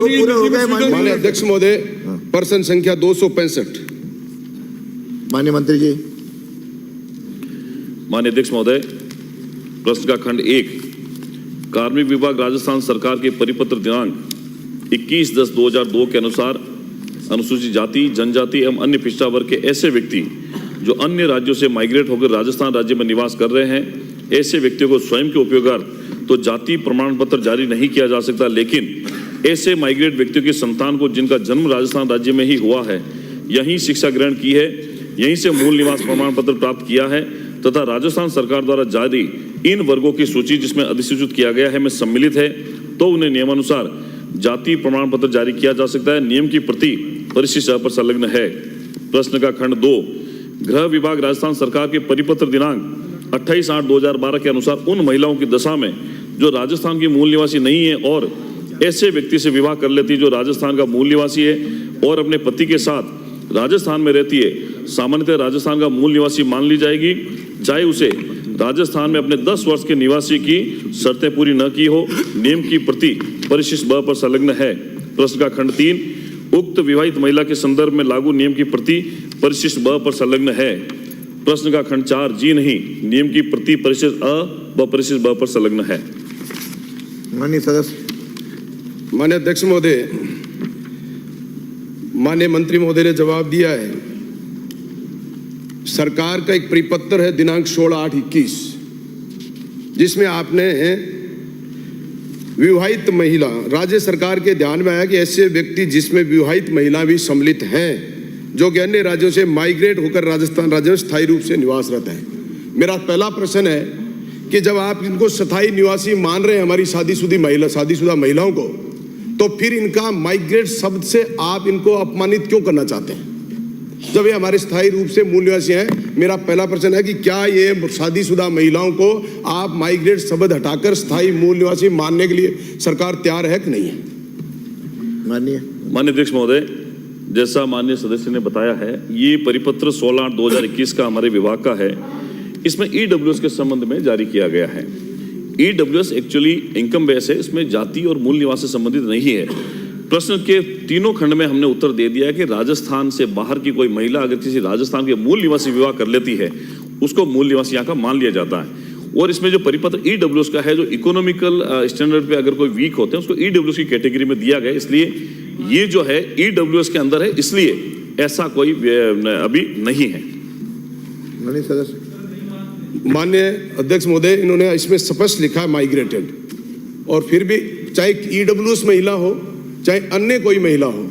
पूरे हो गए माननीय अध्यक्ष महोदय, पर्सन संख्या 265। माननीय मंत्री जी। माननीय अध्यक्ष महोदय, प्रश्न का खंड 1, कार्मिक विभाग राजस्थान सरकार के परिपत्र दिनांक 21/10/2002 के अनुसार अनुसूचित जाति, जनजाति एवं अन्य पिछड़ा वर्ग के ऐसे व्यक्ति जो अन्य राज्यों से माइग्रेट होकर राजस्थान राज्य में निवास कर रहे हैं, ऐसे व्यक्तियों को स्वयं के उपयोगार्थ तो जाति प्रमाण पत्र जारी नहीं किया जा सकता, लेकिन ऐसे माइग्रेट व्यक्तियों की संतान को जिनका जन्म राजस्थान राज्य में ही हुआ है, यहीं शिक्षा ग्रहण की है, यहीं से मूल निवास प्रमाण पत्र प्राप्त किया है तथा राजस्थान सरकार द्वारा जारी इन वर्गों की सूची जिसमें अधिसूचित किया गया है में सम्मिलित है, तो उन्हें नियमानुसार जाति प्रमाण पत्र जारी किया जा सकता है। नियम की प्रति परिशिष्ट पर संलग्न है। प्रश्न का खंड 2, गृह विभाग राजस्थान सरकार के परिपत्र दिनांक 28/8/2012 के अनुसार उन महिलाओं की दशा में जो राजस्थान की मूल निवासी नहीं है और ऐसे व्यक्ति से विवाह कर लेती है जो राजस्थान का मूल निवासी है और अपने पति के साथ राजस्थान में रहती है, सामान्यतः राजस्थान का मूल निवासी मान ली जाएगी, चाहे उसे राजस्थान में अपने 10 वर्ष के निवासी की शर्तें पूरी न की हो। नियम की प्रति परिशिष्ट ब पर संलग्न है। प्रश्न का खंड 3, उक्त विवाहित महिला के संदर्भ में लागू नियम की प्रति परिशिष्ट ब पर संलग्न है। प्रश्न का खंड 4, जी नहीं, नियम की प्रति परिशिष्ट अ व परिशिष्ट ब पर संलग्न है। माननीय सदस्य। माननीय अध्यक्ष महोदय, माननीय मंत्री महोदय ने जवाब दिया है। सरकार का एक परिपत्र है दिनांक 16/8/21, जिसमें आपने विवाहित महिला, राज्य सरकार के ध्यान में आया कि ऐसे व्यक्ति जिसमें विवाहित महिला भी सम्मिलित हैं जो कि अन्य राज्यों से माइग्रेट होकर राजस्थान राज्य में स्थायी रूप से निवासरत है। मेरा पहला प्रश्न है कि जब आप इनको स्थायी निवासी मान रहे हैं हमारी शादीशुदा महिलाओं को, तो फिर इनका माइग्रेट शब्द से आप इनको अपमानित क्यों करना चाहते हैं जब ये हमारे स्थायी रूप से मूल निवासी हैं? मेरा पहला प्रश्न है कि क्या ये शादीशुदा महिलाओं को आप माइग्रेट शब्द हटाकर स्थायी मूल निवासी मानने के लिए सरकार तैयार है कि नहीं है? माननीय अध्यक्ष महोदय, जैसा माननीय सदस्य ने बताया है, ये परिपत्र 16/8/2021 का हमारे विभाग का है। इसमें ईडब्ल्यूएस के संबंध में जारी किया गया है। ईडब्ल्यूएस एक्चुअली इनकम बेस है, इसमें जाति और मूल निवास से संबंधित नहीं है। प्रश्न के तीनों खंड में हमने उत्तर दे दिया है कि राजस्थान से बाहर की कोई महिला अगर किसी राजस्थान के मूल निवासी विवाह कर लेती है, उसको मूल निवासी यहाँ का मान लिया जाता है। और इसमें जो परिपत्र ईडब्ल्यूएस का है, जो इकोनॉमिकल स्टैंडर्ड पे अगर कोई वीक होते हैं उसको ईडब्ल्यूएस की कैटेगरी में दिया गया, इसलिए ये जो है ईडब्ल्यूएस के अंदर है, इसलिए ऐसा कोई अभी नहीं है। माननीय अध्यक्ष महोदय, इन्होंने इसमें स्पष्ट लिखा है माइग्रेटेड, और फिर भी चाहे ईडब्ल्यूएस महिला हो चाहे अन्य कोई महिला हो,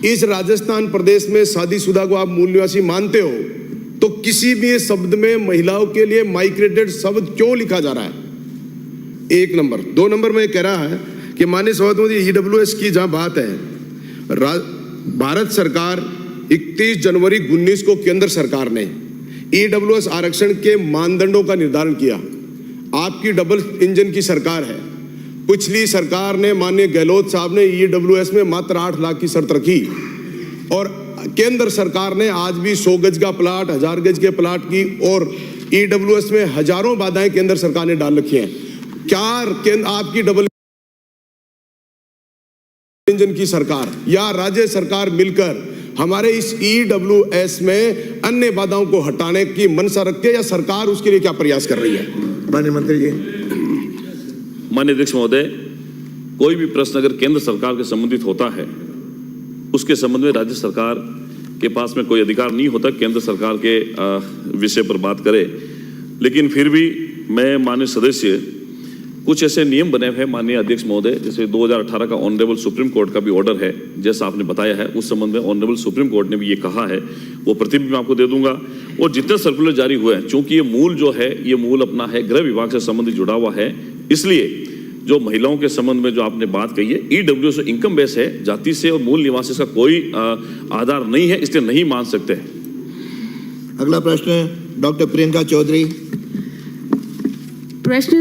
इस राजस्थान प्रदेश में शादीशुदा को आप मूल निवासी मानते हो, तो किसी भी शब्द में महिलाओं के लिए माइग्रेटेड शब्द क्यों लिखा जा रहा है? 1 नंबर। 2 नंबर में कह रहा है कि माननीय सभापति, ईडब्ल्यूएस की जहां बात है, भारत सरकार 31 जनवरी 2019 को केंद्र सरकार ने ईडब्ल्यूएस आरक्षण के मानदंडों का निर्धारण किया। आपकी डबल इंजन की सरकार है। पिछली सरकार ने, माननीय गहलोत साहब ने ईडब्ल्यूएस में मात्र 8 लाख की शर्त रखी, और केंद्र सरकार ने आज भी 100 गज का प्लाट, 1000 गज के प्लाट की, और ईडब्ल्यूएस में हजारों बाधाएं केंद्र सरकार ने डाल रखी हैं। क्या आपकी डबल इंजन की सरकार या राज्य सरकार मिलकर हमारे इस ईडब्ल्यूएस में अन्य बाधाओं को हटाने की मंशा रखती है, या सरकार उसके लिए क्या प्रयास कर रही है? माननीय मंत्री जी। माननीय अध्यक्ष महोदय, कोई भी प्रश्न अगर केंद्र सरकार के संबंधित होता है, उसके संबंध में राज्य सरकार के पास में कोई अधिकार नहीं होता केंद्र सरकार के विषय पर बात करे। लेकिन फिर भी मैं, माननीय सदस्य, कुछ ऐसे नियम बने हुए हैं माननीय अध्यक्ष महोदय, जैसे 2018 का ऑनरेबल सुप्रीम कोर्ट का भी ऑर्डर है, जैसा आपने बताया है, उस संबंध में ऑनरेबल सुप्रीम कोर्ट ने भी ये कहा है, वो प्रति भी मैं आपको दे दूंगा। और जितने सर्कुलर जारी हुए हैं, चूंकि ये मूल जो है, ये मूल अपना है, गृह विभाग से संबंधित जुड़ा हुआ है, इसलिए जो महिलाओं के संबंध में जो आपने बात कही है, ईडब्ल्यूएस इनकम बेस है, जाति से और मूल निवासी का कोई आधार नहीं है, इसलिए नहीं मान सकते हैं। अगला प्रश्न डॉक्टर प्रियंका चौधरी। प्रश्न